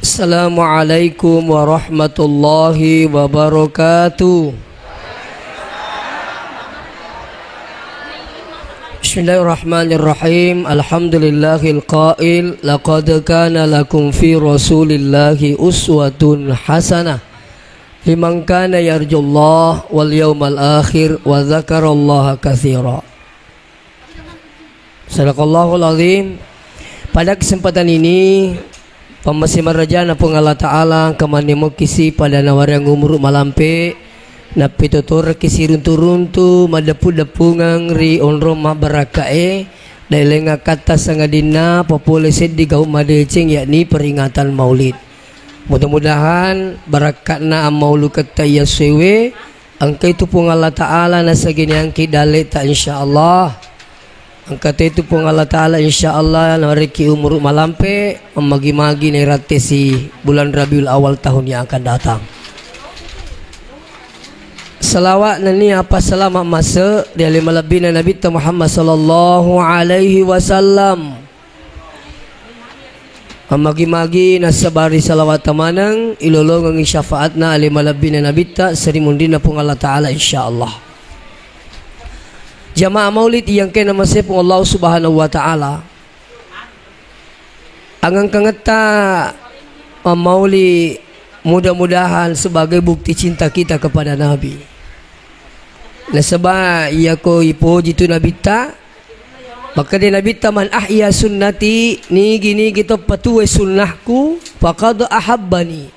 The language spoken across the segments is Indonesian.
Assalamualaikum warahmatullahi wabarakatuh. Bismillahirrahmanirrahim. Alhamdulillahil qail laqad kana lakum fi rasulillahi uswatun hasanah liman kana yarjullaha wal yawmal akhir wa dzakarallaha katsira. Sadaqallahul azim. Pada kesempatan ini Pemasi marajana pun Allah Ta'ala kamani mo kisi pada nawarang umur malampe na pitutur kisi runtu-runtu madapu-dapungang ri onro mabarakae dailenga kata sangadina populasi di gaum madecing yakni peringatan maulid. Mudah-mudahan barakatna maulu kata yasewe angka itu pun Allah Ta'ala nasa gini angki dale ta insyaallah. Angkat itu pun Allah Ta'ala insyaallah nariki umur malampe memagi-magi nerate si bulan Rabiul Awal tahun yang akan datang. Salawat nani apa selamat masa di alim labina Nabi Muhammad sallallahu alaihi wasallam. Memagi-magi nasabari salawat tamanang ilolong ang syafaatna alim labina Nabi ta serimundina pun Allah Ta'ala insyaallah. Jamaah maulid yang kena masih Allah Subhanahu wa Ta'ala angang kangeta mauli mudah-mudahan sebagai bukti cinta kita kepada Nabi. Nah sebab ia ko ipo jitu Nabi ta maka dia Nabi ta man ahya sunnati ni gini kita patuwe sunnahku faqad ahabbani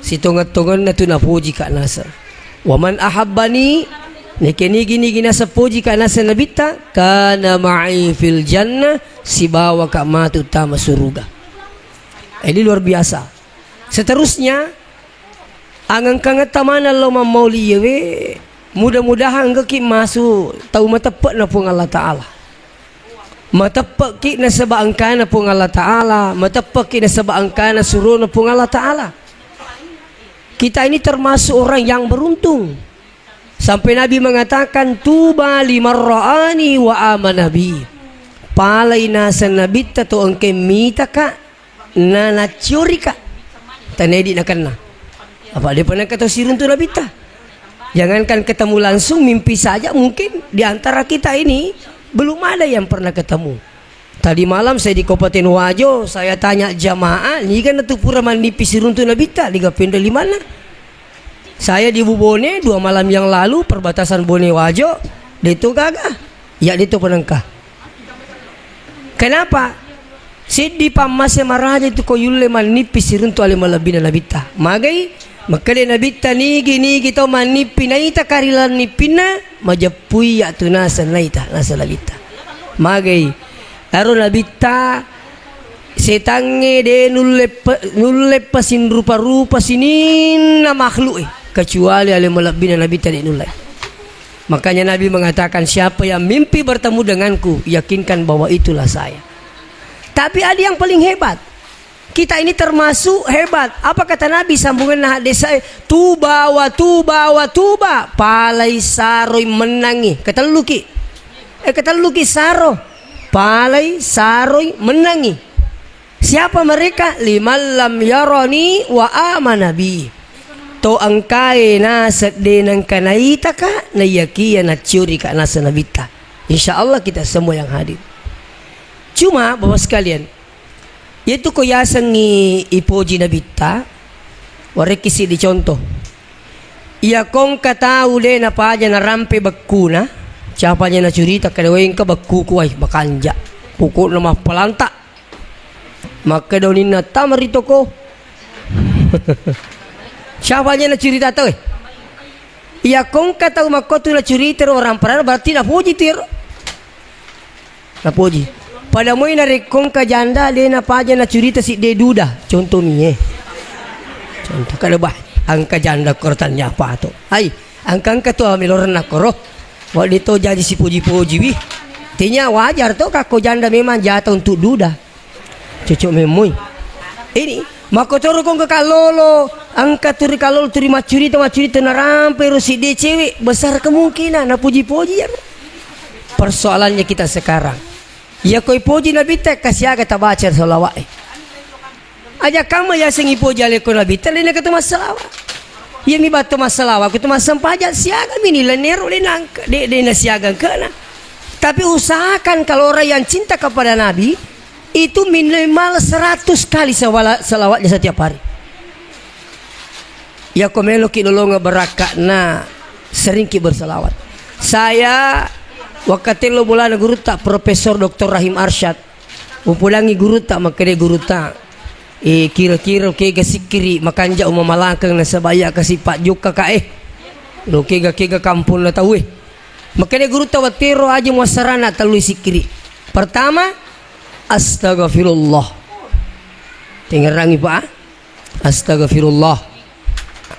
sitongat-tongan na tu napuji ka nasa wa man ahabbani Nikini gini sa puji ka nasa nabita kana ma'i fil jannah sibawa ka matu utama suruga. Ini luar biasa. Seterusnya angang kangatamana lo mamauli yewe mudah-mudahan engke masuk tahu matepak na pung Allah Ta'ala. Matepak ki na sabaangkana pung Allah Ta'ala, matepak ki na sabaangkana suruh na pung Allah Ta'ala. Kita ini termasuk orang yang beruntung. Sampai Nabi mengatakan tuba liman ra'ani wa amanabi. Palay nasa nabita to ang kemitaka na natyurika. Tanedi na kana. Apa dia pernah kata sirun tu nabita? Jangankan ketemu langsung, mimpi saja mungkin di antara kita ini belum ada yang pernah ketemu. Tadi malam saya di Kabupaten Wajo, saya tanya jamaah, ni kan tu pura manipi sirun tu nabita, liga pindah di mana? Saya di Bubone 2 malam yang lalu perbatasan Bone Wajo, itu gagah. Ya itu penengkah. Kenapa? Sidi pamase maraja itu ko yulle manipi siruntu ale malabina nabita. Magai makale nabita ni gini kita manipi naita karilan nipina majapui ya tunasa naita nasa nabita. Magai aro nabita setange de nulle pasin rupa-rupa sinin na makhluk kecuali alim malabina Nabi tadi nulai. Makanya Nabi mengatakan siapa yang mimpi bertemu denganku yakinkan bahwa itulah saya. Tapi ada yang paling hebat. Kita ini termasuk hebat. Apa kata Nabi sambungan hadis saya? Tuba wa tuba wa tuba palai saroi menangi. Kataluki saro palai saroi menangi. Siapa mereka? Liman lam yarani wa amanabi. To angkai nasak denang kanaita ka na yakiya na curi ka nasa nabita. Insyaallah kita semua yang hadir. Cuma bapak sekalian, yaitu ko yasang ni ipoji nabita, warekisi di contoh. Iya kong katau de na paja na rampe bakuna, siapa nya na curita kadaweng ka bakkuku ay bakanja. Pukul na mapalanta. Maka daw ni na tamarito ko. Siapa nya na cerita to Iya kong kata umakotu na cerita orang parana berarti na puji tiro. Na puji. Pada mo na rekong ka janda de na paja na cerita si de duda. Contoh ni Contoh kada bah ang ka janda kortan nya apa to. Ay, ang kang ka to amiloran na koro. Wa dito jadi si puji-puji wi. Tinya wajar to kako janda memang jatuh untuk duda. Cocok memoy. Ini Maka toro kong kalolo, angkat turi kalolo turi macuri narampe si de cewek besar kemungkinan na puji-puji ya. Persoalannya kita sekarang. Ya koi puji Nabi teh kasih aga tabaca salawat. Aja kamu ya sengi puji ale ko Nabi teh lena kata masalah. Ya mi batu masalah, aku tu masam pajak siaga mini lenero lenang de siaga kena. Tapi usahakan kalau orang yang cinta kepada Nabi itu minimal 100 kali salawatnya setiap hari. Ya komelo ki nolonga beraka na sering ki bersalawat. Saya waktu lo mulai guru tak Profesor Dr. Rahim Arsyad mempulangi guru tak makanya guru tak kira-kira ke gasikiri makanja umamalangkang na sabaya kasi Pak Joka ka lo kega kampung na tahu makanya guru tak watero aja muasarana talui sikiri. Pertama Astaghfirullah. Tengerangi Pak. Astaghfirullah.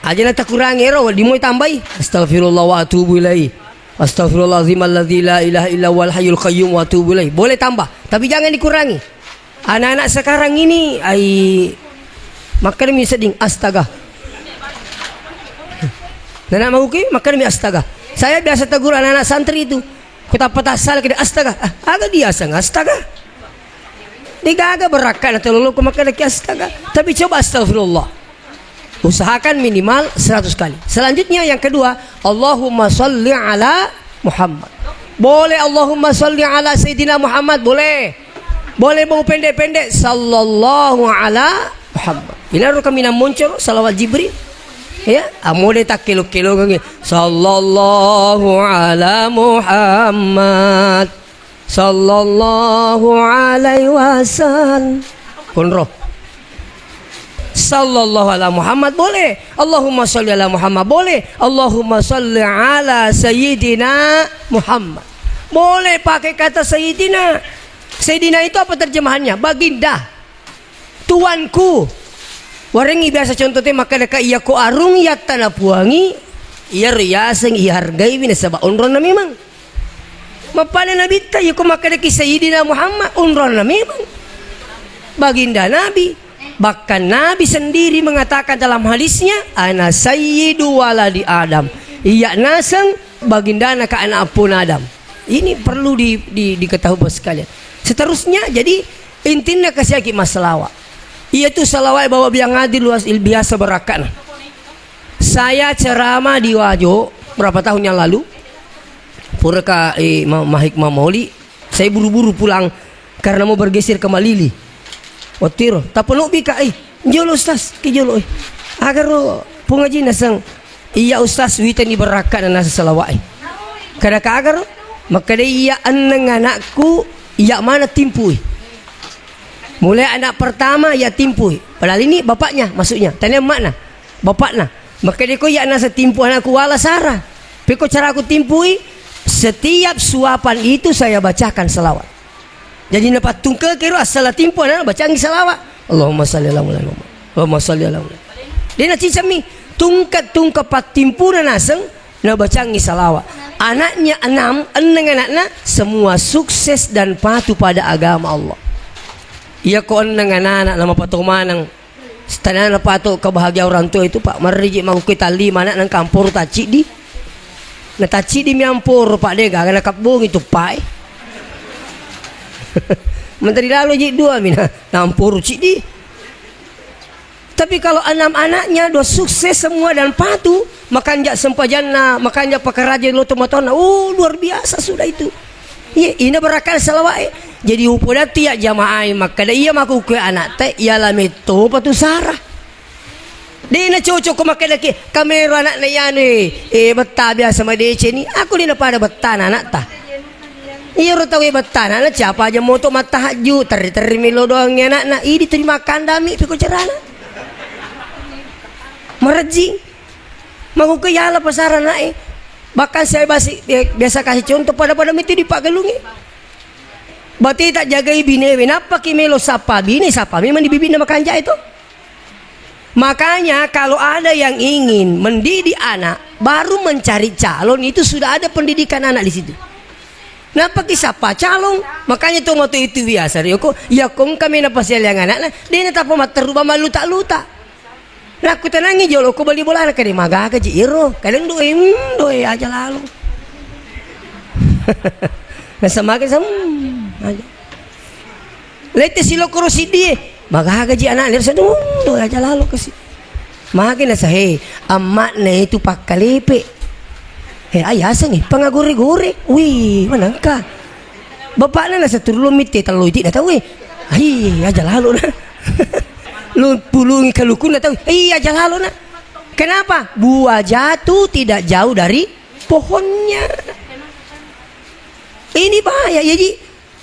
Aja nak kurangi ero di mau tambahi. Astaghfirullah wa atubu ilaihi. Astaghfirullahazim alladzi la ilaha illa huwal hayyul qayyum wa atubu ilaihi. Boleh tambah, tapi jangan dikurangi. Anak-anak sekarang ini makan mi seding astaga. Nana mau ke makan mi astaga. Saya biasa tegur anak-anak santri itu. Kita petasal ke astaga. Agak dia sang astaga. Digaga berakan atau lalu kemakan lagi astaga. Tapi coba astagfirullah. Usahakan minimal 100 kali. Selanjutnya yang kedua, Allahumma salli ala Muhammad. Boleh Allahumma salli ala Sayyidina Muhammad, boleh. Boleh mau pendek-pendek sallallahu ala Muhammad. Ini harus kami muncul salawat Jibril. Ya, amole tak kilo-kilo ngene. Sallallahu ala Muhammad. Sallallahu alaihi wasallam. Konro. Sallallahu ala Muhammad boleh. Allahumma salli ala Muhammad boleh. Allahumma salli ala Sayyidina Muhammad. Boleh pakai kata Sayyidina. Sayyidina itu apa terjemahannya? Baginda. Tuanku. Warengi biasa contohnya maka deka iya ko arung ya tanah puangi. Iya riaseng iya hargai bina sabah onron na memang. Mapana Nabi tayo kumakadaki Sayyidina Muhammad unron na memang baginda Nabi. Bahkan Nabi sendiri mengatakan dalam hadisnya ana sayyidu waladi Adam. Iya nasang baginda anak anak pun Adam. Ini perlu diketahui bos sekalian. Seterusnya jadi intinya kasih aki masalawat. Iaitu salawat bawa biang adil luas biasa berakan. Saya ceramah di Wajo berapa tahun yang lalu. Puraka mahikmah mauli. Saya buru-buru pulang karena mau bergeser ke Malili. Watiro, tak penuh bika jolo ustaz ke jolo agar ro pungaji nasang iya ustaz wita ni beraka na nasa salawai. Kada ka agar maka iya anang anakku iya mana timpui. Mulai anak pertama ya timpui. Padahal ini bapaknya maksudnya. Tanya makna bapaknya. Maka dia ko iya nasa timpu anakku wala Sarah. Peko cara aku timpui setiap suapan itu saya bacakan salawat. Jadi dapat tungkel kira asal timpu anak bacaan salawat. Allahumma salli ala Muhammad. Allahumma salli ala Muhammad. Dia nak cicami tungkat pat timpu na naseng na bacaan salawat. Anaknya 6, anaknya semua sukses dan patuh pada agama Allah. Ia ko anak nama patumanang tanah patuh kebahagiaan orang tua itu Pak mariji mau kita 5 anak nang kampur taci di. Na taci di miampur Pak Dega kana kapbung itu Pak. Menteri lalu jadi 2 mina nampur cidi. Tapi kalau 6 anaknya 2 sukses semua dan patuh, makanya sempajana, makanya pakaraja lo tomatona. Oh luar biasa sudah itu. Iya, ini berakal salawat. Jadi upoda tiap jamaah maka iya maku ke anak teh ialah meto patu sarah. Dia na cocok ko makalaki kamera anak na yan betta biasa sama DC ni. Aku ni na pada betta anak ta. Iya ro tahu betana na siapa aja moto matahaju terimi-terimi lo doang anak na ini terima kandami piko cerana. Merji. Mau ke yala pasaran na Bahkan saya biasa kasih contoh pada itu di Pak Gelungi. Berarti tak jaga bini kenapa kimelo sapa bini sapa memang dibibi nama kanja itu. Makanya kalau ada yang ingin mendidik anak baru mencari calon itu sudah ada pendidikan anak di situ. Napa kisapa calong, makanya tuh moto itu biasa rio ko, ya kong kami na pasel yang anak na, dia na tapo materuba maluta-luta. Nah aku tenangi jolo ko bali bola na kadi magaga ji iro, kadang doe aja lalu. Nah semakin aja. Lete silo kurusi dia, magaga ji anak lir sadu doe aja lalu kasi. Makin na sahe, amat na itu pak kalipe. Ayasan pangaguri-guri. Wih, manangka. Bapak na nasa turulong miti taluiti na tahu aja lalu na. Lu pulungi kalukun na tahu aja lalu na. Kenapa? Buah jatuh tidak jauh dari pohonnya. Ini bahaya. Jadi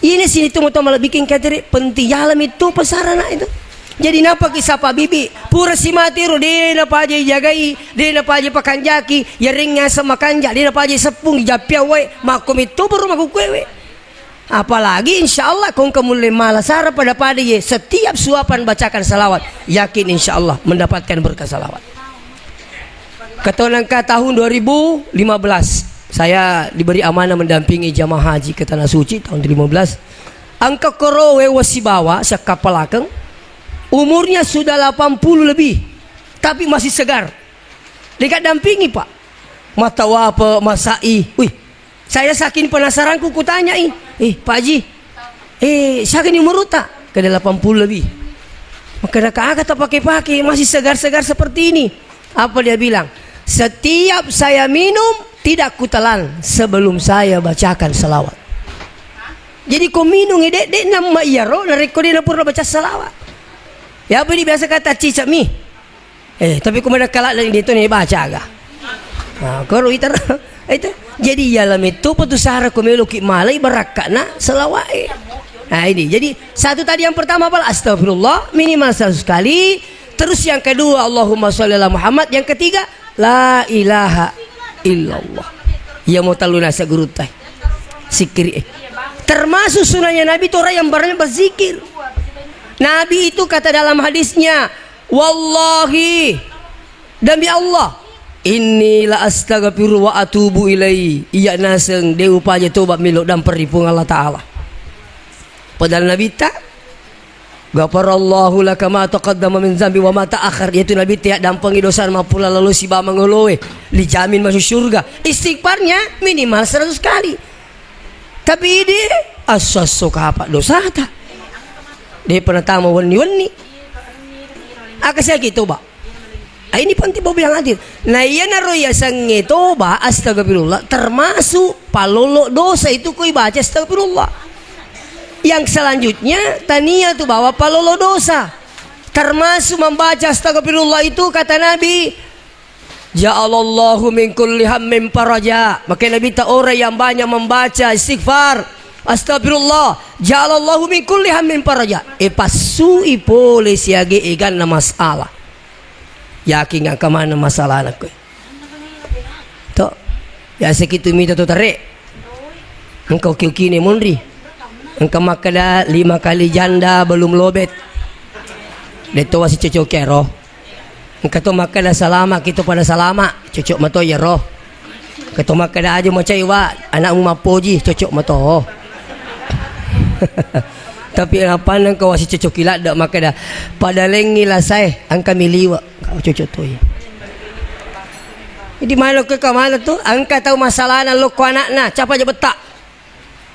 ini sini tuh mau malah bikin kateri penting alam itu pesarana itu. Jadi napa kisah Pak Bibi pura si mati ro de na paje jagai de na paje pakanjaki ya ringnya sama kanja de na paje sepung japia we makum itu baru maku kue. Apalagi insyaallah kong kamu malasara pada ye setiap suapan bacakan salawat yakin insyaallah mendapatkan berkah salawat. Ketonangka tahun 2015 saya diberi amanah mendampingi jamaah haji ke tanah suci tahun 2015. Angka korowe wasibawa sa kapal akeng. Umurnya sudah 80 lebih, tapi masih segar. Dekat dampingi Pak. Mata apa masai. Wih, saya saking penasaranku kutanya Pak Haji, saking umur tak? Ke 80 lebih. Maka kata pakai masih segar-segar seperti ini. Apa dia bilang? Setiap saya minum tidak kutelan sebelum saya bacakan salawat. Jadi kau minum dek nama iaro, nareko dia pura baca salawat. Ya apa biasa kata cicak mi. Tapi kumada kalak dari itu nih baca agak. Nah, koro itu. Jadi dalam itu petusara kumeluki malai barakana selawai. Nah ini. Jadi satu tadi yang pertama apa? Astagfirullah minimal 100 kali. Terus yang kedua Allahumma sholli ala Muhammad. Yang ketiga la ilaha illallah. Ya mau talunasa guru teh. Zikir. Termasuk sunahnya Nabi itu orang yang banyak berzikir. Nabi itu kata dalam hadisnya, wallahi demi Allah, inilah astaghfiru wa atubu ilai. Iya naseng deu paja tobat milo dan peripung Allah Ta'ala. Padahal Nabi tak Ghafarallahu laka ma taqaddama min zambi wa ma ta'akhir. Yaitu Nabi tiak dampangi dosa mapula lalu si ba mangolowe dijamin masuk surga. Istighfarnya minimal 100 kali. Tapi ini asas suka apa dosa tak? Dia pernah tamu wani-wani. Akasya gitu ba. Ini penting bawa bilang adil. Nah iya naroya sange toba astagfirullah termasuk palolo dosa itu koi baca astagfirullah. Yang selanjutnya tania tu bawa palolo dosa. Termasuk membaca astagfirullah itu kata Nabi, ja'alallahu min kulli hammin faraja. Maka Nabi tak orang yang banyak membaca istighfar. Astagfirullah, ja'alallahu min kulli hammin faraja. Pasui pole siage egan na masalah. Yakin ngak kemana masalah anak kowe. Tok, ya sekitu mita tu tarik. Engkau kini munri. Engkau makada 5 kali janda belum lobet. Deto wasi cocok kero. Engkau tu makada salama kita pada salama cocok mato ya roh. Engkau makada aja macaiwa anak mapoji cocok mato. Tapi apa nang kau masih cocok kilat dak maka dah pada lengi lah saya angka miliwa kau cocok tu ya. Jadi mana ke mana tu angka tahu masalah na lo ko anak na capa aja betak.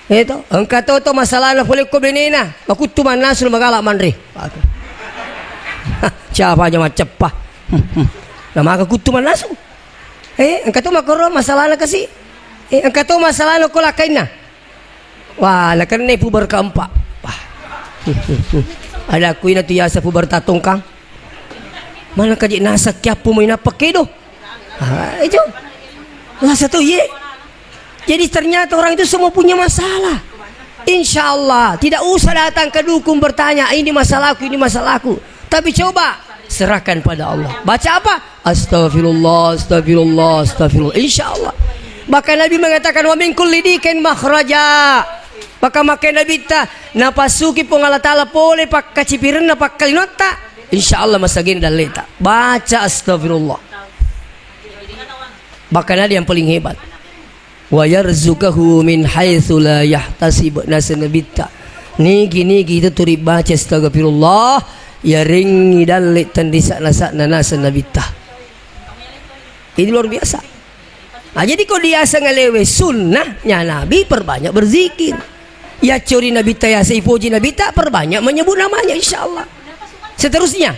Itu angka tahu masalah na boleh ko benena aku tu mana sul magala manre. Capa aja macam pa. Nama aku tu mana sul. Angka tu makoro masalah na kasi. Angka tu masalah na ko lakaina. Wah, nak kena puber keempat. Wah. Ada aku ina tu yasa puber tatong kang. Mana kajik nasa kiapu mo ina pakedo. Itu. Lah satu ye. Jadi ternyata orang itu semua punya masalah. Insya-Allah tidak usah datang ke dukun bertanya ini masalahku, ini masalahku. Tapi coba serahkan pada Allah. Baca apa? Astagfirullah, astagfirullah, astagfirullah. Insya-Allah. Bahkan Nabi mengatakan wa min kulli dikin makhraja. Maka makin Nabi ta napasuki pong Allah Ta'ala pole pak kacipiran na pak kalinota. Insyaallah masagin dan leta. Baca astagfirullah. Bahkan ada yang paling hebat. wa yarzuqahu min haitsu la yahtasib nasan bitta niki kita turi baca astagfirullah ya ring dalit tandisa nasana nasan bitta. Ini luar biasa. Jadi kau biasa ngelewe sunnahnya Nabi, perbanyak berzikir. Ya curi Nabi ta, ya puji Nabi ta, perbanyak menyebut namanya, insyaallah. Seterusnya,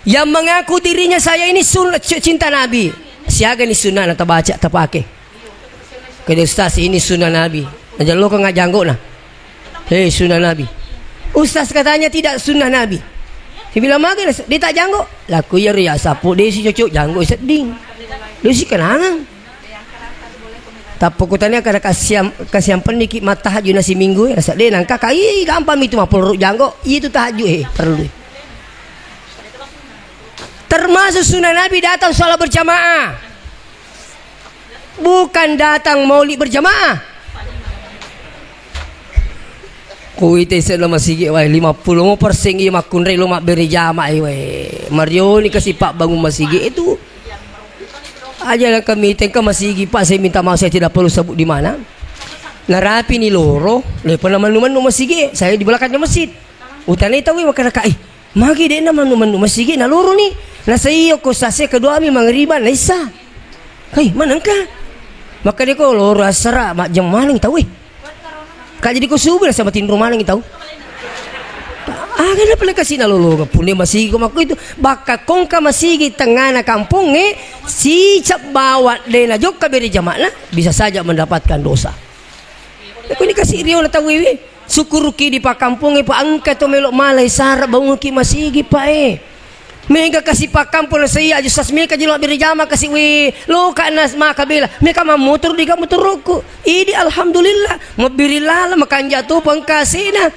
yang mengaku dirinya saya ini sunnah cinta Nabi, siaga ini sunnah nak baca tak pakai. Kata ustaz ini sunnah Nabi. Jangan lo kau ngajanggo nah. Hei sunnah Nabi. Ustaz katanya tidak sunnah Nabi. Dia bilang makin dia tak janggo. Laku ya ria sapu dia si cocok janggo seding. Dia si kenangan. Tapi kutannya kada kasihan pendiki mata tahajud nasi minggu ya dia nangka kai gampang itu mah perlu janggo itu tahajud perlu. Termasuk sunnah Nabi datang sholat berjamaah, bukan datang maulid berjamaah. Kuite selo masigi wae 50 mo persing ieu makun re lo mak beri jamaah wae. Mario ni kasih Pak bangun masigi itu aja lah kami tengka masigi Pak, saya minta maaf saya tidak perlu sebut di mana. Narapi ni loro, lepas manu-manu masigi, saya di belakangnya masjid. Utane tahu makan kai. Magi dia manu-manu masigi na loro ni. Na sayo ko sase kedua mi mangriban naisa. Hei, mana engkau? Maka dia ko loro asara mak jam maling tahu. Kak jadi ko subuh sama tinro maling tahu. Kenapa lah kasih nalolo punya masigi ko maku itu baka kongka masigi tengah na kampung si cap bawa dena jok kaberi jamaah bisa saja mendapatkan dosa. Aku ini kasih rio na tahu syukur ki di pak kampung pak angkat to melok malai sarap bangun ki masigi pak Mega kasih pak kampung saya aja sasmi ka jilo beri jamaah kasih lo kanas maka bela mereka motor di kamu turuku ini alhamdulillah memberi lala makan jatuh pengkasihna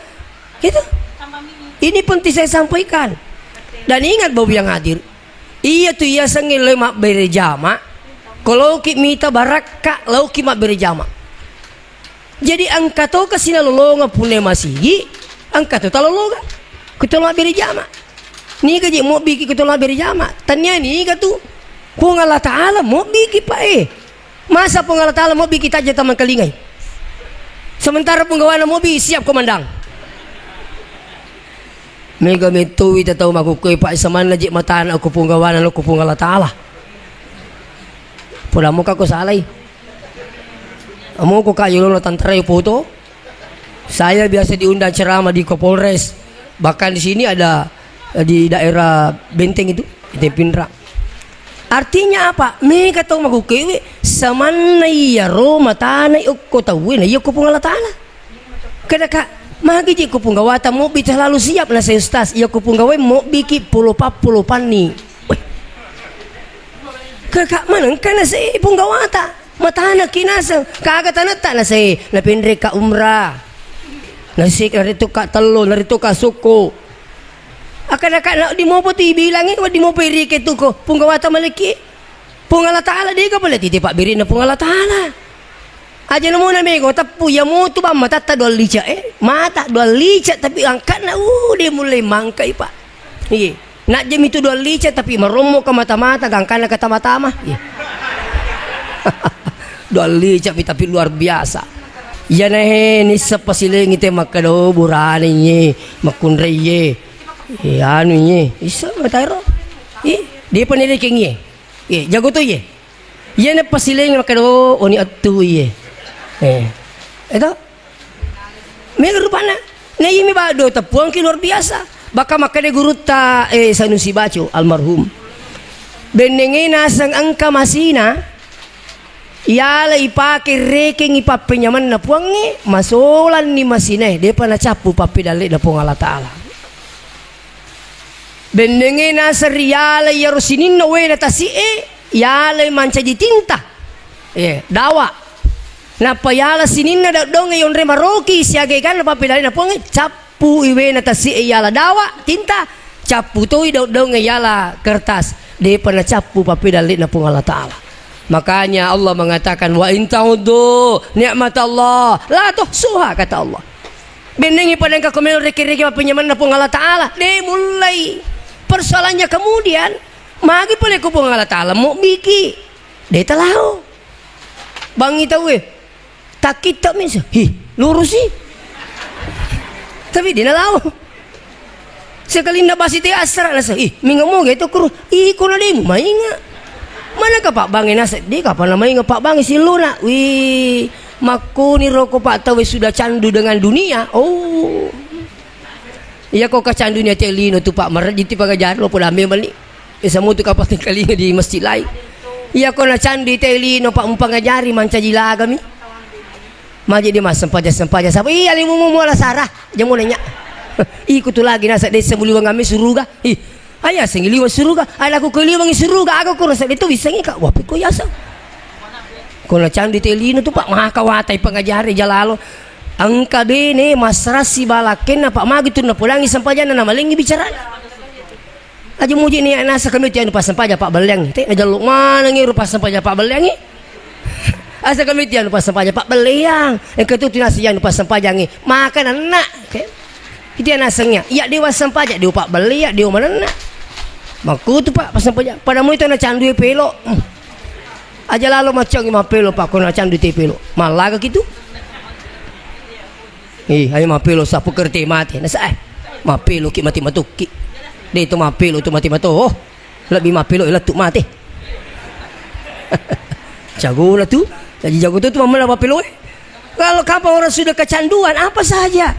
gitu. Ini penting saya sampaikan. Dan ingat bapak yang hadir, iya tuh iya sengil lemak berjama. Kalau kita minta baraka, lau kita berjama. Jadi angkat tu kasih lalolonga punya masigi, angkat tu talolonga. Kita lau berjama. Ni kaji mau bikin kita lau berjama. Tanya ni katu, pun Allah Taala mau bikin masa pun Allah Taala mau bikin kita taman kelingai. Sementara penggawanan mobil siap komandang. Mega metu ita tahu makukoy pa isa man najik mataan ako pong gawanan ako pong Allah Taala. Pula mo ka ko salay. Amo ko kayo lo tantray foto. Saya biasa diundang ceramah di Kapolres. Bahkan di sini ada di daerah Benteng itu, di Pindra. Artinya apa? Mega tahu makukoy saman na iya ro mataan ako tawin na ko pong Allah Taala. Kada ka magi ji kupung gawata mo bi terlalu siap na sa ustaz iya kupung gawe mo biki pulo pani kakak manang kana sa ipung gawata matana kinasa kaagatan na sa na pindre ka umrah na sik narito ka talo narito ka suko akana di mo pati bilangin wa di mo pirike tu ko pung gawata maliki pung Allah Taala di ka pala titipak biri na pung Allah Taala. Aja namo na mego tapu ya mo tu ba mata ta dua lica mata dua lica tapi angkat na dia mulai mangkai pak. Iya. Nak jam itu dua lica tapi meromo ke mata-mata gangkan na kata mata mah. Iya. Dua lica tapi luar biasa. Ya nah ni sepasiling ite makado burane nye makunre ye. Anu nye. Isa mataro. Dia pendidikan ye. Jago tu ye. Ya na pasiling makado oni atu ye. Itu mega rupana na yimi bado tapuang ki luar biasa baka makade guru ta Sanusi Baco almarhum benengena sang angka masina yala ipake reking ipapenyaman na puangi masolan ni masine dia pana capu papi dalik na puang Allah Taala benengena seriala yarusinin no we na tasi yala manca di tinta dawa na payala sinin na dong yon re maroki siagay kan na papilali na pong capu iwe na tasi iyala dawa tinta capu to dong iyala kertas di pa na capu papilali na pong Allah Taala. Makanya Allah mengatakan wa in ta'udu ni'mat Allah la tuhsuha kata Allah. Benengi padang ka kumelo reki-reki pinyaman na pong Allah Taala de mulai persoalannya kemudian magi pole ko pong Allah Taala mo biki de talaho bang itaw takit tak minsa. Lurus sih. Tapi dia nalaw. Sekali na basi ti asra na sa. Minga mo gitu kuro. Ko na di mo mainga. Mana ka Pak Bang nasa? Di ka pa na mainga Pak Bang si Luna. Maku ni roko Pak tahu sudah candu dengan dunia. Oh. Iya kok kacandu ni telino tu Pak Mar jiti pagajar lo pula memang ni. Esa mo tu kapating kalinga di masjid lain. Iya kok na candu telino Pak umpangajari manca jilaga mi. Maji di mas sempaja sapa ali mu ala sarah jamu nanya ikut tu lagi nasa desa muliwang kami suruga ayah sengiliwang suruga ala ku keliwang suruga aku ku rasa itu bisa ngika wapi ko yasa ko na candi telino tu Pak mahakawatai pangajari jalalo angka bene masrasi balaken na Pak magi tu na pulangi sempaja na malingi bicara aja muji ni nasa kami tian pas sempaja Pak Belang te ajaluk mana ngi rupa sempaja Pak Belang ni asa kami tian pas sampaja Pak Beliang yang ketu tinasian pas sampaja ngi makan anak ke dia nasengnya ya dewa sampaja dia Pak Beliang dia mana nak maku tu Pak pas sampaja pada mu itu na candu pelo aja lalu macam ngi mapelo Pak ko na candu te pelo malaga gitu ayo mapelo sapu kerti mati nasa mapelo ki mati matuki dia itu mapelo tu mati matu oh lebih mapelo ila tu mati jago lah tu. Jadi jago tu mama apa pelo kalau kapan orang sudah kecanduan apa saja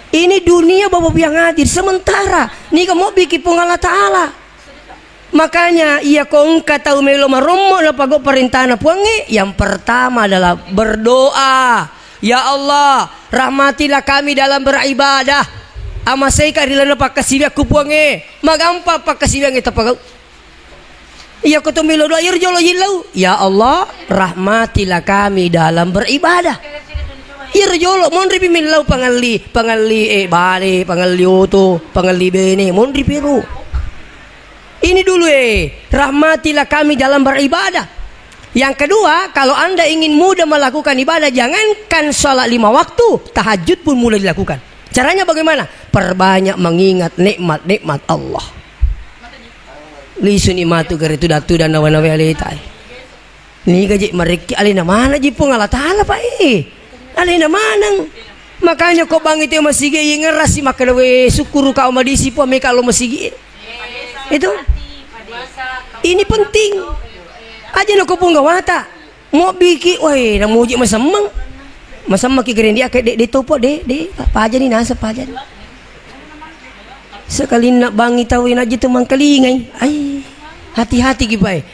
ini dunia bapak yang hadir sementara ni kamu bikin Allah Ta'ala makanya ia kongka tahu melo maromo na pago perintah na puangi yang pertama adalah berdoa ya Allah rahmatilah kami dalam beribadah amasai kadilana pakasibya ku puangi magampa pakasibya ngita pagau iya ko tumilo doa irjolo yilau ya Allah rahmatilah kami dalam beribadah irjolo mondri pimilau pangali bale pangali oto pangali bene mondri piru ini dulu rahmatilah kami dalam beribadah yang kedua kalau anda ingin mudah melakukan ibadah jangankan sholat 5 waktu tahajud pun mulai dilakukan caranya bagaimana perbanyak mengingat nikmat-nikmat Allah lisu ni matu gara tu datu dan nawa-nawa alitai ni gaji mereka alina mana ji pun Allah Ta'ala Pak alina manang makanya kau bang itu masih gay ngerasi makan we syukuru kau madisi po me kalau masih gay itu ini penting aja nak kau pun gawata mau bikin woi nak muji masamang ki gerendi akak de topo de apa aja ni nasa apa aja sekali nak bangi tawin aja tu mangkalingai ai hati-hati gipai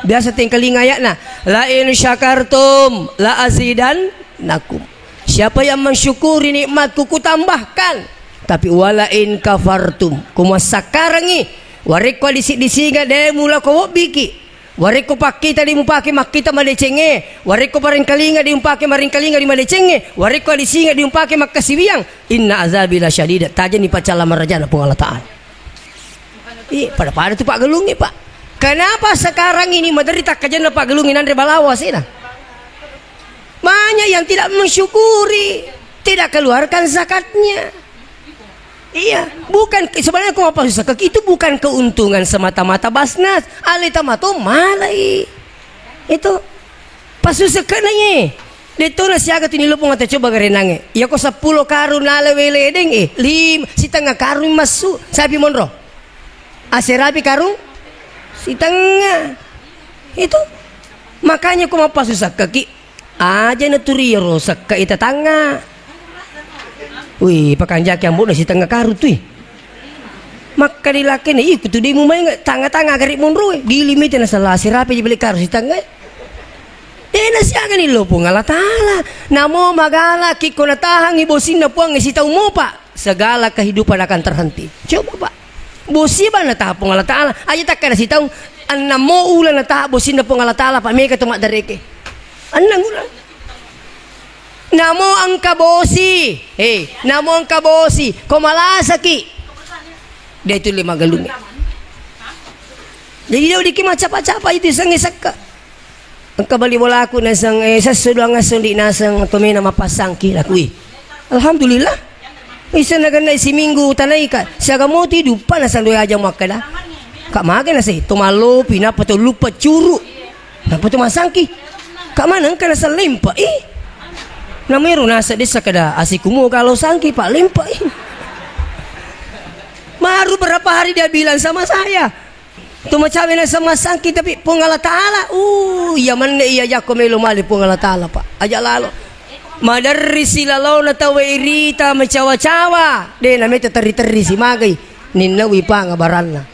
biasa tengkalingai ayatna la in syakartum la azidannakum siapa yang mensyukuri nikmatku ku tambahkan tapi wala in kafartum kumasakarangi wareko disi-disi ngade mula ko biki wareko pakita di mupake makita malecenge wareko paring kalinga di mupake maring kalinga di malecenge wareko disinga di mupake makasibiang inna azabila syadida taja ni pacala marajana pun Allah Ta'ala pada tu Pak Gelungi Pak kenapa sekarang ini menderita kejadian Pak Gelungi nandre balawa sih nah banyak yang tidak mensyukuri tidak keluarkan zakatnya iya bukan sebenarnya kau apa susah itu bukan keuntungan semata-mata Basnas alita mato malai itu pas susah kenanya dito na siya katini lupong at coba garenange iya ko 10 karun lalawele deng 5 si tengah karun masu sabi monro aserapi karun si tengah itu makanya kau apa susah kaki aja naturiro sakka ita tangga wih pakanjak yang bodoh si tengah karut tuh maka dilaki nih ikut tuh dia mau main tangga-tangga garik mundur dilimitin salah si rapi dibeli karut si tengah nasi akan ilo pun Allah Ta'ala namo magala kiko na tahang ibosin na puang si tau mo Pak segala kehidupan akan terhenti coba Pak bosi ba na tahapong Allah Ta'ala aja tak kada si tau anna mo ulan na tahap bosin na pong Allah Ta'ala Pak may katumak dareke anang ulan namo ang kabosi namo ang kabosi komalasaki dia itu 5 galung jadi dia di macapa-capa itu sang isaka ang kabali wala ako nasang sa sulang asundi nasang tumina mapasangki lakui alhamdulillah isa na ganay si minggu tanay ka siya gamuti dupa nasang doy ajang makala kamaga na si tumalo pinapatulupa churu napato masangki kamanang ka nasa limpa Namero nasa desa kada asikumu kalau sangki Pak lempain. Baru berapa hari dia bilang sama saya. Tu macam mana sama sangki tapi pengala taala. Ya mana iya jako melo mali pengala taala Pak. Aja lalu. Madarri silalau na tawairita macawa-cawa. De na meta teri-teri si magay. Ninnawi pa nga baranna.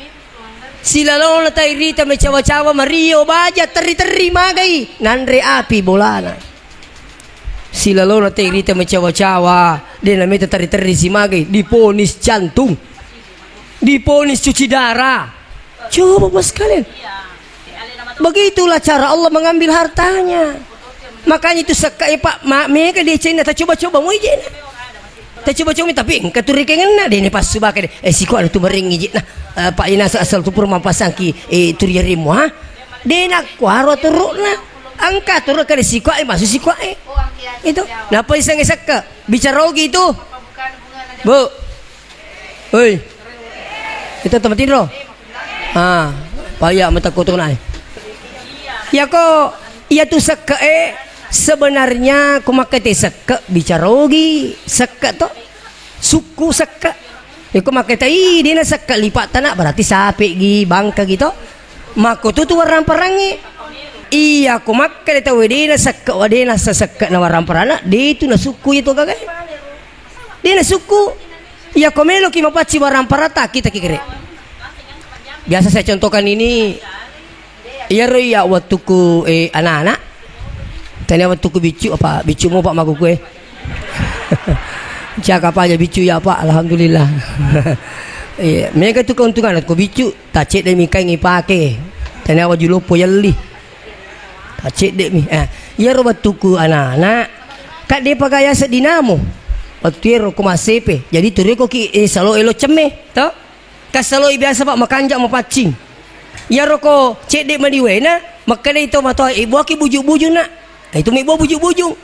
Silalau na tawairita macawa-cawa Mario baja teri-teri magay. Nandre api bolana. Silalau na tawairita macawa-cawa. De na meta teri-teri si magay. Diponis jantung. Diponis cuci darah. Coba mas kalian. Begitulah cara Allah mengambil hartanya. Makanya itu sekai Pak mereka dia Cina tak coba-coba mau ije na. Tak coba-coba tapi engkau tu rekengan na dia ni pas subaka dia. Si ko tu bering ije na. Pak ina asal tu pur mampasangki turi remo ha. Dia nak kuaro turuk na. Angka turuk kali si ko masuk si ko Itu. Napa isang isaka bicara gitu. Bu. Oi. Itu tempat tidur. Payah mata kotunai. Ya kok ia tu seke sebenarnya kumakete seke bicara ogi seke to suku seke. Ya kumakete dia na seke lipat tanah berarti sapi gi bangka gitu. Mako tu warang perangi. Iya kumakete wedena seke wedena seseke na warang perana dia itu na suku itu kagak. Dia na suku. Ya komelo ki mapaci warang parata kita kikire. Biasa saya contohkan ini. Ya roya waktu ku anak-anak. Tanya waktu ku bicu apa bicu mau Pak maku kue. Cakap aja bicu ya Pak, alhamdulillah. Iya, mereka tu keuntungan ku bicu tak cek demi kai ngipake. Tanya waju lopo yali. Tak cek demi. Ya ro waktu ku anak-anak. Kak dia pakai asa dinamo. Waktu ku masepe. Jadi tu reko ki salo elo ceme, toh? Kasalo biasa Pak makanjak mapacing. Ya roko cedek madiwena maka itu matoa ibu aki bujuk-bujuk nak. Itu ibu bujuk-bujuk.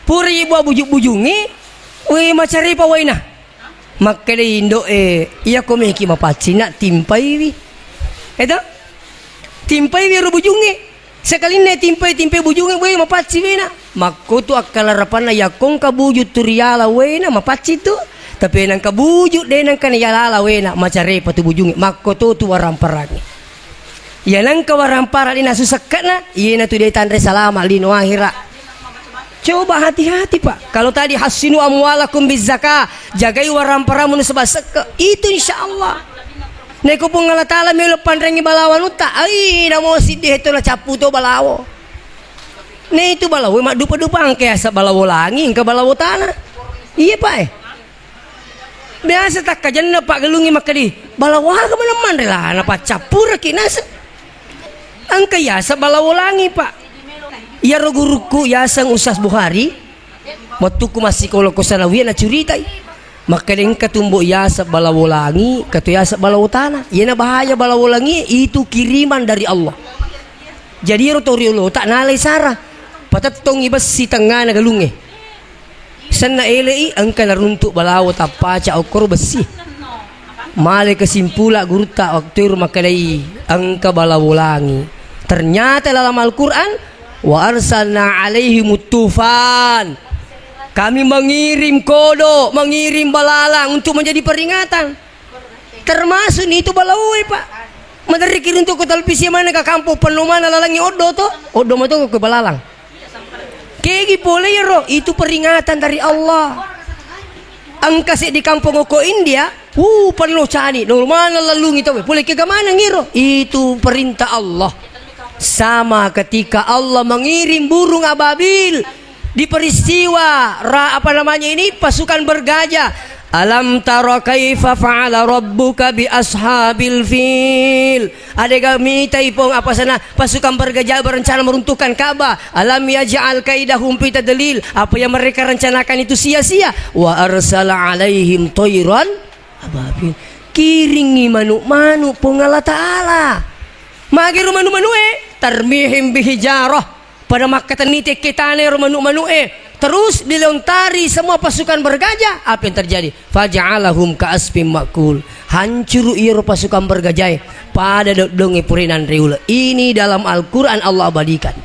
Puri ibu bujuk-bujungi. We macari pa waina. Maka indo iya ko meki mapaci nak timpai wi. Itu timpai wi ro bujungi. Sekali ne timpai bujungi we mapaci we na. Mako tu akal harapan na yakong kabujut turiala we na mapaci tu. Tapi nang kabujuk de nang kaniyala we na macari pa tu bujungi. Mako tu warang perang. Ya nang kawarampara di nasusakat na iya na tu dia tandre salama lino akhira. Coba hati-hati Pak. Kalau tadi hasinu amwalakum bizaka jagai warampara mun sebasaka itu insyaallah. Neko pun Allah taala melo pandrengi balawan uta ai na mo sidih itu la capu to balawo. Ne itu balawo mak dupa-dupa angke asa balawo langi engka balawo tanah. Iya Pak biasa tak kajanna Pak gelungi makadi balawo ka mana-mana lah na pa capur kinasa. Angka yasa balawolangi Pak. Ya guruku yasang usas Buhari. Waktu ku masih kalau kusanawian na curitai. Maka dengan ketumbo yasa balawolangi, katu yasa balawotana. Ya na bahaya balawolangi itu kiriman dari Allah. Jadi rotoriolo tak nalai sarah. Patatong ibas si tengah na galungi. Sana elei angka naruntuk balawo tapaca okor besi. Male kesimpula guru tak waktu rumah kadai angka balawolangi. Ternyata dalam Al-Quran wa arsalna alaihim tufan. Kami mengirim kodok, mengirim balalang untuk menjadi peringatan. Termasuk itu balawai Pak. Menerikin untuk ke televisi mana ke kampung penuh mana lalangi odo to. Odo mah ke balalang. Kegi polero itu peringatan dari Allah. Angkase di kampung oko India, penuh cani. Normal lalu gitu. Boleh ke mana ngiro? Itu perintah Allah. Sama ketika Allah mengirim burung ababil di peristiwa pasukan bergajah. Alam tara kaifa fa'ala rabbuka bi ashabil fil. Ada kami taipong apa sana pasukan bergajah berencana meruntuhkan Ka'bah. Alam yaj'al kaidahum fi tadlil. Apa yang mereka rencanakan itu sia-sia. Wa arsala alaihim tayran ababil. Kiringi manuk-manuk pengala taala. Magiru manu-manu tarmihim bihijarah pada makatan nite kitane manu-manu terus dilontari semua pasukan bergajah. Apa yang terjadi? Faja'alahum ka'asfim makul. Hancur iro pasukan bergajah pada donge purinan reula. Ini dalam Al-Quran Allah abadikan.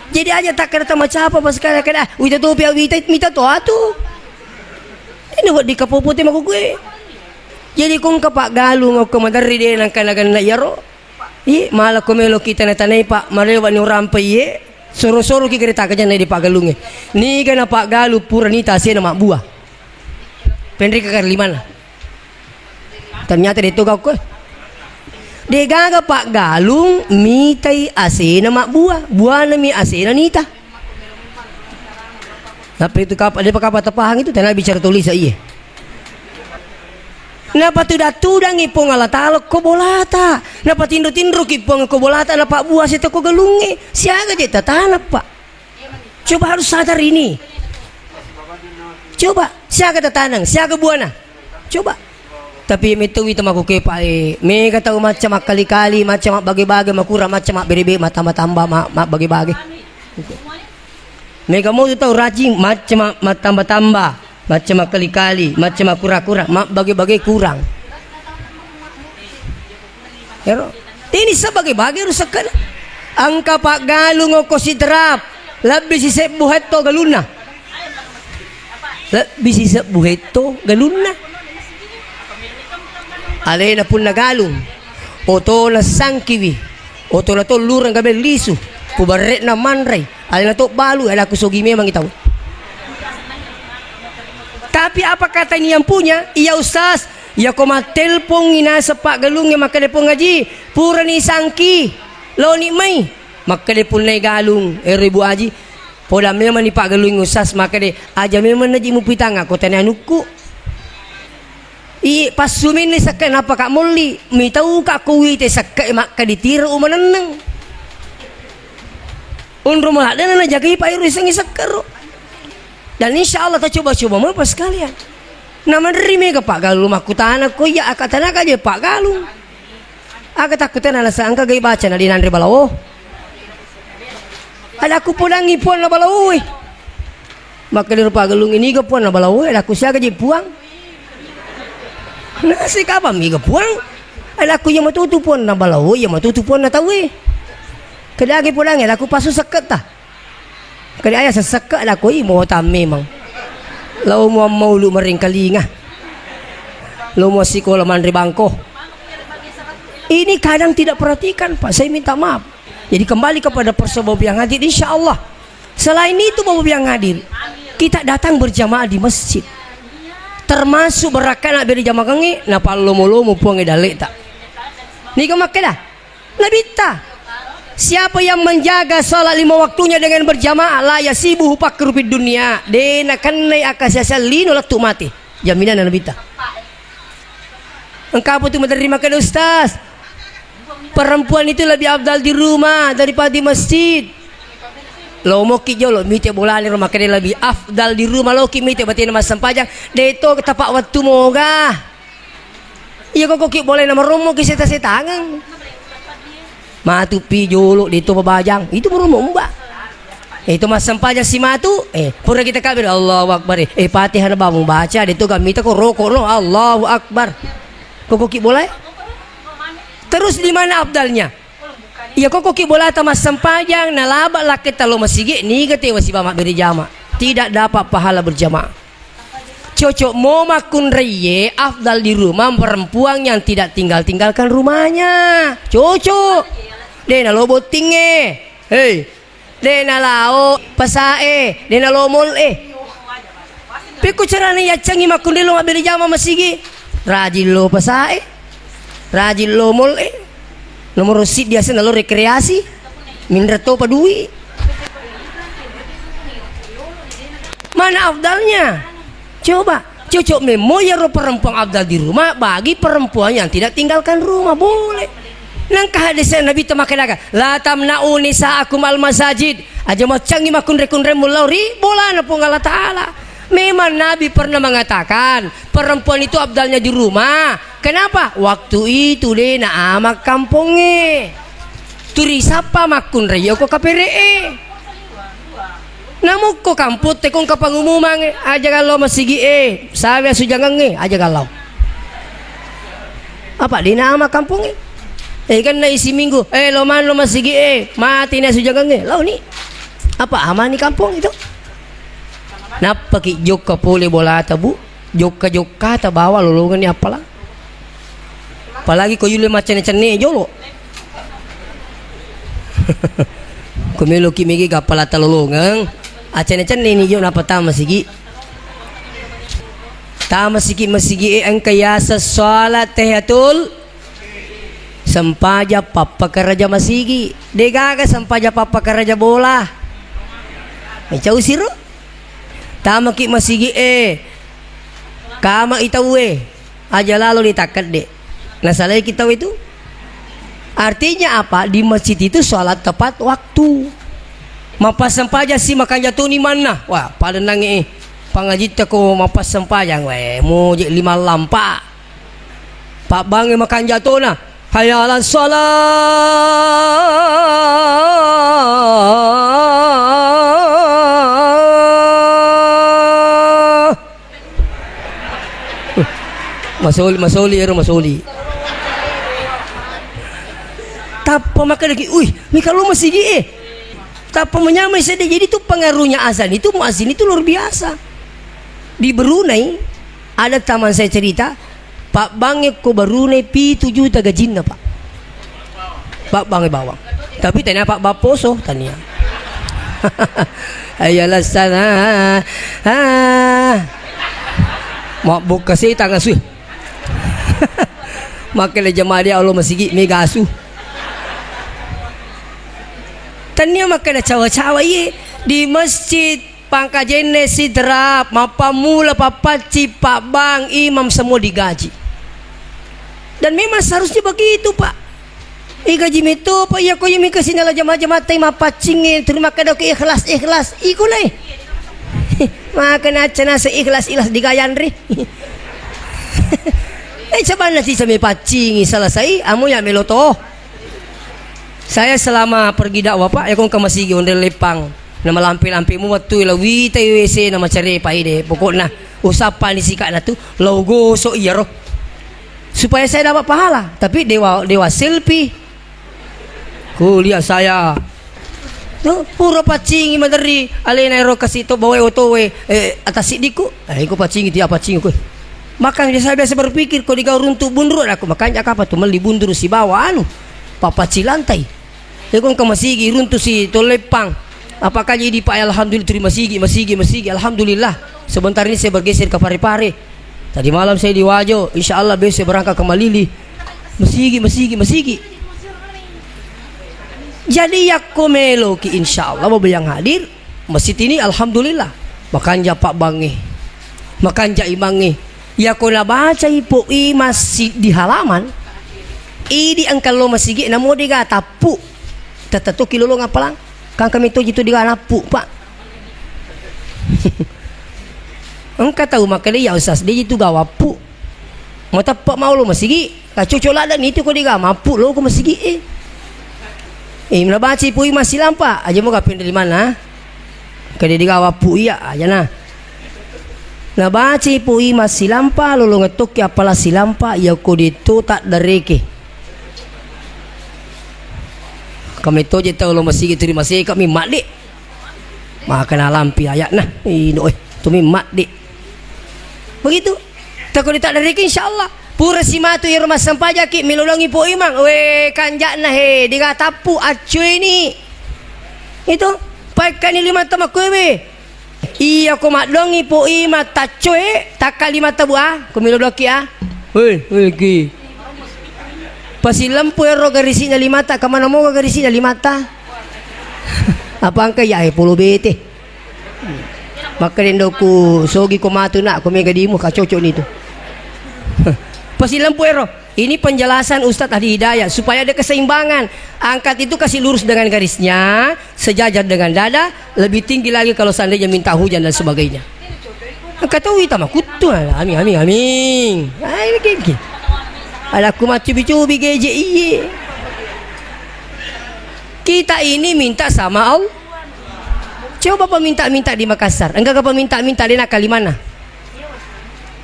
Jadi aja tak kena macam apa pas kena kena. Wita tu pia wita mita tu atu. Ini buat di kapopote maku gue. Jadi kung kapak galung ako madari din ang kanagan na yaro. Malah kumelo kita na tanay pa marewa ni rampa iye. Soro-soro ki kereta ka dyan na di pagalungi. Ni ka na pagalu pura nita siya na mabuah. Pendri ka karliman. Ternyata dito kau ko. Degaga pak galung mitay ase na mabuah. Buah na mi ase na nita. Tapi itu kapal dia pakai tapahang itu tanah bicara tulis iya. Napa tudang ipong alatalo ko bolata. Napa tindro ipong ko bolata na pak buah sita ko galungi. Siaga dia tatanap pak. Coba harus sadar ini. Coba siaga tatanang, siaga buah na. Coba. Tapi itu maku kepa me kata macam kali-kali macam bagi-bagi makura macam beri-beri tambah-tambah bagi-bagi. Mega mau tahu rajin macam tambah-tambah macam kali-kali macam kura-kura bagi-bagi kurang. Hero ini sebagai-bagi rusakan. Angka pak galung ko si drap lebih si buhet to galuna. Lebih si buhet to galuna. Alay na pun nagalong oto na sangkiwi oto na to lurang gabel lisu pubaret na manray alay na to balu ala kusugi memang itaw. Tapi apa kata ini yang punya iya ustaz iya ko matelpong ina sa pagalong yang makalepong ngaji pura ni sangki lo ni may makalepong na galong ribu aji pola memang ni pagalong ustaz makade aja memang naji mupitanga ko tananuku. Pas sumin ni sakay napaka muli mitaw ka kuwi te sakay makaditira umananang unro malada na jagay pa iro isang isakaro dan insyaallah ta coba-coba mo pas kalian naman rime ka pak galung makutana ko ya akatana ka je pak galung aga takutan ala sa angka gay baca na dinandre balawo ala ko pulang ipon na balawo makalir pak galung ini ka puan na balawo ala ko siya ka je puang. Nasi kaba mi gapuang ala ko yung matutupon na balawo yung matutupon na tawi kadagi po lang ala ko paso sakat ta kadi aya sa sakat ala ko imo ta memang law mo maulu maring kalinga law mo sikola manri bangko ini kadang tidak perhatikan pak saya minta maaf jadi kembali kepada persebab yang hadir insyaallah selain itu bapak yang hadir kita datang berjamaah di masjid termasuk berakan nak beri jamaah kangi napa lomo-lomo puang edalek tak ni kemakedah nabita siapa yang menjaga salat 5 waktunya dengan berjamaah la yasibuhu pakru fid dunya dena kanai akasasa lino latu mati jaminan nabita engkau tu menerima kan ustaz perempuan itu lebih afdal di rumah daripada di masjid lo mo ki jolo mite bola ni rumah kene lebih afdal di rumah lo ki mite batin mas sampajang deto tapak waktu moga iya kok ki boleh nama romo ki seta tangan matu pi jolo deto pabajang itu romo mbak itu mas sampajang si matu pura kita kabir Allahu akbar Fatihah na ba mo baca deto gamita ko rokok no Allahu akbar kok ki boleh terus di mana afdalnya. Ya kok bola tamas sampajang nalaba laki talo masigi ni gate wasi bamak beri jama tidak dapat pahala berjamaah. Cocok mau makun reye afdal di rumah perempuan yang tidak tinggalkan rumahnya. Cocok. Dena lobo tinge. Hei. Dena lao pasae, dena lomol Piku carane ya cangi makun dilo beri jama masigi. Rajin lo pasae. Rajin lomol nomor rosid biasa nalo rekreasi mindra to padui mana afdalnya coba cocok memo ya perempuan afdal di rumah bagi perempuan yang tidak tinggalkan rumah boleh nang kahadisan Nabi tamakalaga la tamna'u nisa'akum al masajid aja macangi makun remulauri bola na pong Allah Ta'ala. Memang Nabi pernah mengatakan perempuan itu abdalnya di rumah. Kenapa? Waktu itu deh na amak kampungnya turi sapa makun reyo ko kapere namu ko kamput te kong kapangumumang aja kalau masigi sabi sujangang aja kalau apa di na amak kampungnya kan na isi minggu lo man lo masigi mati na sujangang lau ni Apa aman di kampung itu? Napa ki jokka pole bola tabu? Jokka ta bawa lolongan ni apalah? Apalagi ko yule macam cene jolo. Kumelo ki megi gapala ta lolongan. Acene ni jo napa ta masigi? Ta masigi ang kaya sa salat tahiyatul sampaja papa karaja masigi degaga sampaja papa karaja bola icau siro tama ki masigi kama itawe aja lalu ditakat de nasalai kita itu artinya apa di masjid itu sholat tepat waktu mapas sampaja si makan jatuh ni mana wah pada nangi pangajita ko mapas sampajang mau 5 lampa pak bang makan jatuh nah hayya 'alas shalah. Masoli. Tapa maka lagi, ni kalau masih tapa menyamai saja. Jadi itu pengaruhnya azan itu muazin itu luar biasa. Di Brunei ada taman saya cerita. Pak Bange ko Brunei pi 7 juta gajinna Pak. Pak Bange bawang. Tapi tanya Pak Baposo tanya. Ayalah sana. Mak buka sih tangan suy. Makanya jemaah dia Allah masih mega asu. Tanya makanya cawa-cawa ye di masjid pangkajene sidrap mapamula papaci Pak Bang imam semua digaji. Dan memang seharusnya begitu Pak. Gaji itu Pak ya kau yang kasih nala jamaah-jamaah tay mapacingin terima kasih ikhlas ikulai. Makan aja nasi ikhlas digayan ri. Coba nasi sampai pacingi selesai amu ya meloto. Saya selama pergi dakwah Pak ya kau ke masjid ondel lepang. Nama lampi-lampi mu waktu lawi tay WC nama cari Pak ide. Pokoknya usapan disikat na tu logo so iya roh. Supaya saya dapat pahala, tapi dewa selfie. Kuliah saya. No, pura pacingi madari alena ro kasito bawa otowe atas sidiku. Iku pacingi dia pacingi ko. Makanya saya biasa berpikir kalau digau runtuh bundur aku makanya apa tuh meli bundur si bawah anu papaci lantai. Ya kon masigi runtuh si tolepang. Apakah jadi Pak alhamdulillah terima masigi alhamdulillah. Sebentar ini saya bergeser ke Parepare. Tadi malam saya di Wajo, insya Allah besok saya berangkat ke Malili. Masigi. Jadi ya komelo ki insya Allah bapak yang hadir masjid ini alhamdulillah. Makanya Pak Bange, makanya imange. Ya kona baca ipo masih di halaman. Ini angkal lo masigi namo diga tapu. Tatato kilo lo ngapalang. Kang kami tu jitu diga napu Pak. Engkau tahu makanya ya usas dia itu gawapu. Mau tapak mau lo masigi. Kacocok lah dan itu kau dia mampu lo kau masigi. Mula baca pui masih lampa. Aja mau kapin dari mana? Kau dia gawapu iya aja nah. Nah baca pui masih lampa lo ngetuk ya apalah si lampa ya kau itu tak dereke. Kami tu je tahu lo masigi terima masih kami mak dek. Makan lampi ayat nah. Tu mi mak dek. Begitu takut tak dari insyaallah pura si matu ya rumah sampah jaki milolongi po imang kanjak nah diga tapu acu ini itu paikan 5 tamak kowe iya ko mak dongi po ima tacoe tak kalimat buah ko miloloki ki pasi lampu ero garisinya 5 ta kamana mo garisinya 5 ta apa angka ya 10 bete maka ku sogi ko matu nak ko mega dimu ka cocok itu. Pasti lampu ero. Ini penjelasan Ustadz Ahli Hidayah supaya ada keseimbangan. Angkat itu kasih lurus dengan garisnya, sejajar dengan dada, lebih tinggi lagi kalau seandainya minta hujan dan sebagainya. Angkat tahu kita mah kutu amin. Ini kayak ada aku mah cubi-cubi geje iye. Kita ini minta sama Allah. Coba Bapak minta di Makassar. Enggak Bapak minta di nakal di mana?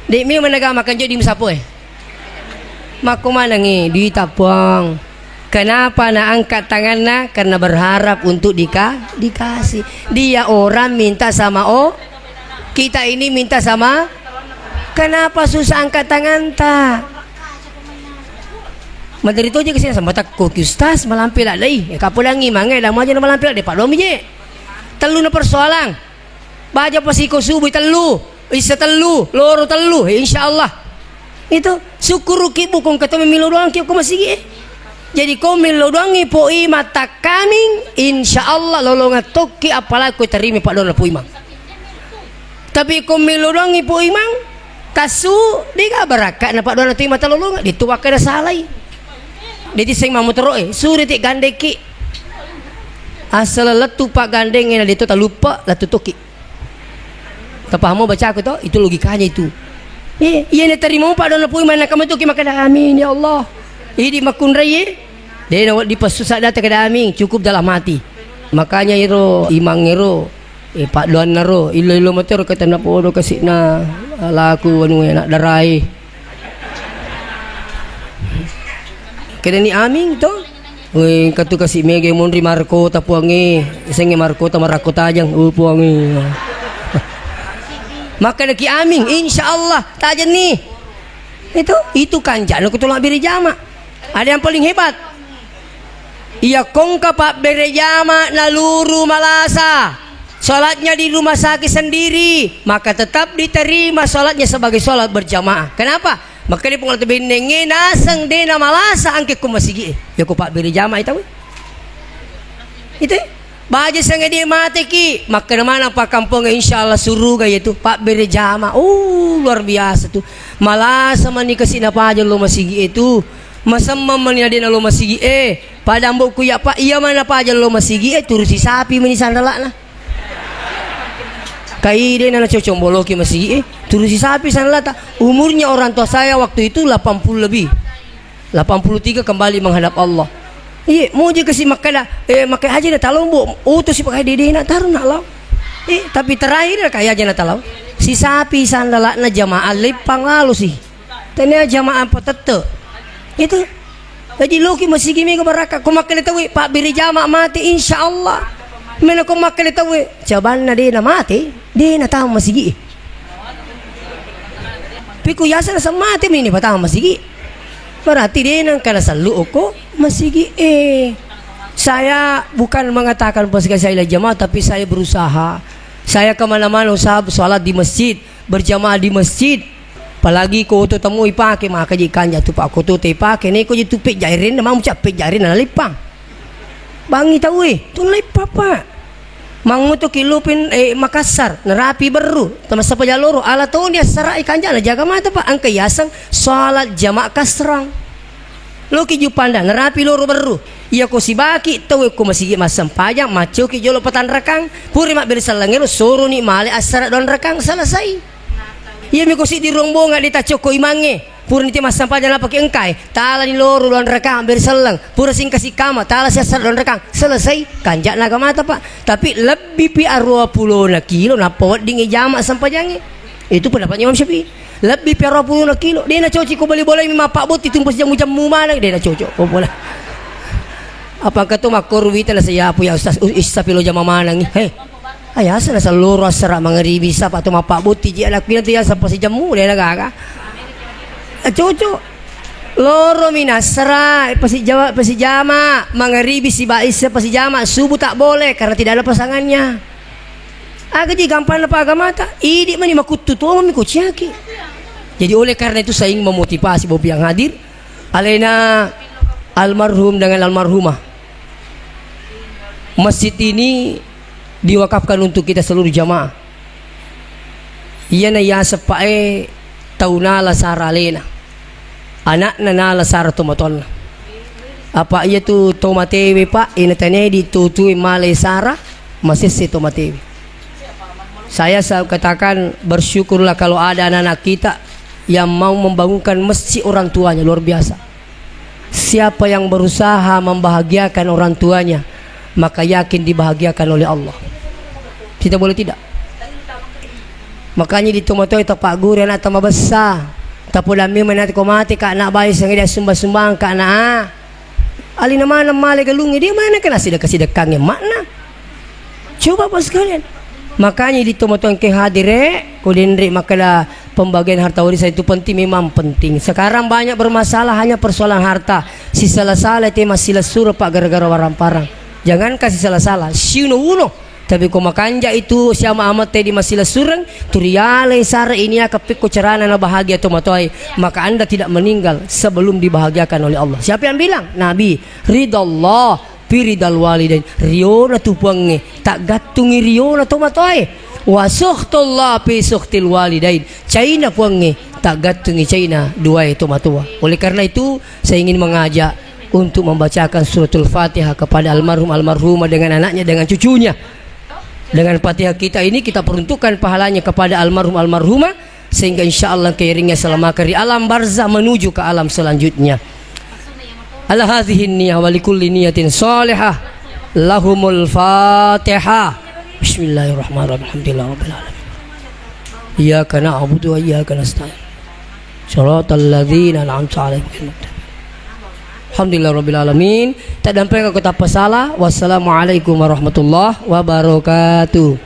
Dek mi menaga makan jadi musapo Mako mana ngi di Tapang. Kenapa nak angkat tangannya? Karena berharap untuk dikasih. Dia orang minta sama kita ini minta sama. Kenapa susah angkat tangan tak? Menteri tu je kesini sama tak kok ustaz malampil lah lagi. Kapulangi mangai dah maja malampil depan dom je. Telu na persoalan. Baca pasiko subuh telu, isa telu, loro telu, insyaallah. Itu syukur kibu kong kata memilu doang kibu masih. Jadi kau milu doang ipoi mata kaming, insyaallah lolongan toki apalah kau terima pak doang pu imam. Tapi kau milu doang ipoi imam, tasu dia berakat na pak doang tu mata lolongan dituak kada salai. Dia sing mamu teroe, suri tik gandeki. Asal letu pak gandeng ina dia tu tak lupa letu toki. Tak paham baca aku tu, itu logikanya itu. Iya ni terima pak doang pu imam nak kamu tu kimak kada amin ya Allah. Ini makun raya. Dia nak dipesusat datang ke daming cukup dalam mati. Makanya iro imang iro pak doan naro ilo motor kata nak podo kasih na laku anu nak darai. Kena ni aming tu. Oi katu kasih mege mondri marko tapuangi. Senge marko ta marako tajang puangi. Maka lagi aming insyaallah tajan ni. Itu kanjana kutulak biri jama. Ada yang paling hebat. Ia kongka pak berejama naluru malasa. Salatnya di rumah sakit sendiri, maka tetap diterima salatnya sebagai salat berjamaah. Kenapa? Maka dia pengalat bendenge nasang dena malasa angke ku masigi. Ya ku pak berejama itu. Itu. Baja sange dia mati ki, maka mana pak kampung insyaallah suruh gaya itu pak berejama. Luar biasa tuh. Malasa mani kasih apa aja lo masigi itu. Masam mani ada lo masigi pada mbokku ya pak iya mana apa aja lo masigi turusi sapi meni sandalak nah. Kai dia nana cocok boloki masigi turusi sapi sandalak tak. Umurnya orang tua saya waktu itu 80 lebih. 83 kembali menghadap Allah. Iya, mau je kasih makan makai haji dah talong bu. Tu si pakai dede nak taruh nak lau. Tapi terakhir kaya aja nak talau. Si sapi sandalak na jamaah lepang lalu sih. Tanya jamaah apa tete. Itu. Jadi loki masih gini ke baraka. Kau makan itu pak biri jamaah mati insyaallah. Mana kau makan itu cobaan na dia na mati. Dia na tahu masih gini. Piku yasa na sama mati ini patah masih gini. Berarti dia nang kada selalu oko masih gini. Saya bukan mengatakan pasukan saya jamaah, tapi saya berusaha. Saya kemana-mana usaha sholat di masjid, berjamaah di masjid. Apalagi kau tu temui pakai maka jikan jatuh pak kau tu pakai ni kau jatuh pek jairin, nama ucap pek jairin ala lipang. Bangi tahu tu lipang pak. Mangu tu kilupin Makassar, nerapi beru, temas apa jalur, ala tahu dia serai kanjana jaga mata pak angka yasang sholat jamaah kasrang. Lo ki jupanda nerapi loro beru. Iya ko si baki tahu ko masih masam pajang macu ki jolo patan rekang puri mak bersalangero suruh ni male asar don rekang selesai. Iya mi ko si di rombongan di tacoko imange puri ni masam pajang apa ki engkai tala ni loro don rekang bersalang puri sing kasih kama tala si asar don rekang selesai kanjak naga mata pak. Tapi lebih pi 20 na kilo na pot dingi jamak sampajange. Itu pendapatnya Imam Syafi'i. Lebih pi 20 na kilo. Dia na coci ko beli bola mi mapak bot ditumpus jamu-jamu mana dia na cocok ko bola. Apa kata makor wita na saya apa ya ustaz istapilo jama manang ni he ayah sana seluruh serak mangeribi sapa tu mapak buti ji anak pina tu ya sapa si jamu dia naga cocok loro minas serak pasi jama mangeribi si bais pasi jama subuh tak boleh karena tidak ada pasangannya agak ji gampang apa agama tak idi mani makutu tu mami kuciaki. Jadi oleh karena itu saya ingin memotivasi bobi yang hadir alena almarhum dengan almarhumah. Masjid ini diwakafkan untuk kita seluruh jamaah. Iya na ya sepae taunala saralena. Anak na nala sar tomatol. Apa iya tu tomatewe pak ina tane ditutui male sara masih si tomatewe. Saya katakan bersyukurlah kalau ada anak-anak kita yang mau membangunkan masjid orang tuanya luar biasa. Siapa yang berusaha membahagiakan orang tuanya maka yakin dibahagiakan oleh Allah. Kita boleh tidak. Makanya di tomato itu pak guru anak tambah besar. Tapi dami menat ko mati ka anak bayi sang dia sumbang-sumbang ka anak. alina mana male galungi dia mana kena kasih dekangnya makna. Coba pas sekalian. Makanya di tomoton ke hadire kudenre makalah pembagian harta warisan itu penting, memang penting. Sekarang banyak bermasalah hanya persoalan harta. Si salah-salah itu masih lesur pak gara-gara warang-parang. Jangan kasih salah-salah. Siuno uno. Tapi kau makanja itu siapa amat tadi masih lesurang. Turiale sara ini akapik cerana na bahagia tomatoi. Maka anda tidak meninggal sebelum dibahagiakan oleh Allah. Siapa yang bilang? Nabi. Ridallah. Piridal walidain riona tupange tak gatungi riona tomatoi wa suhtullah fi suhtil walidain caina puange tak gatungi caina dua itu matua. Oleh karena itu saya ingin mengajak untuk membacakan suratul Fatihah kepada almarhumah dengan anaknya, dengan cucunya. Dengan Fatihah kita ini kita peruntukkan pahalanya kepada almarhumah sehingga insyaallah keiringnya selama di alam barzah menuju ke alam selanjutnya. Ala hadhihi niyyah wa likulli niyatin salihah lahumul Fatihah. Bismillahirrahmanirrahim. Alhamdulillahirabbil alamin. Iyyaka na'budu wa iyyaka nasta'in. Shiratal ladzina an'amta 'alaihim. Alhamdulillahirabbil alamin. Tak dampai ke kota pasalah. Wassalamualaikum warahmatullahi wabarakatuh.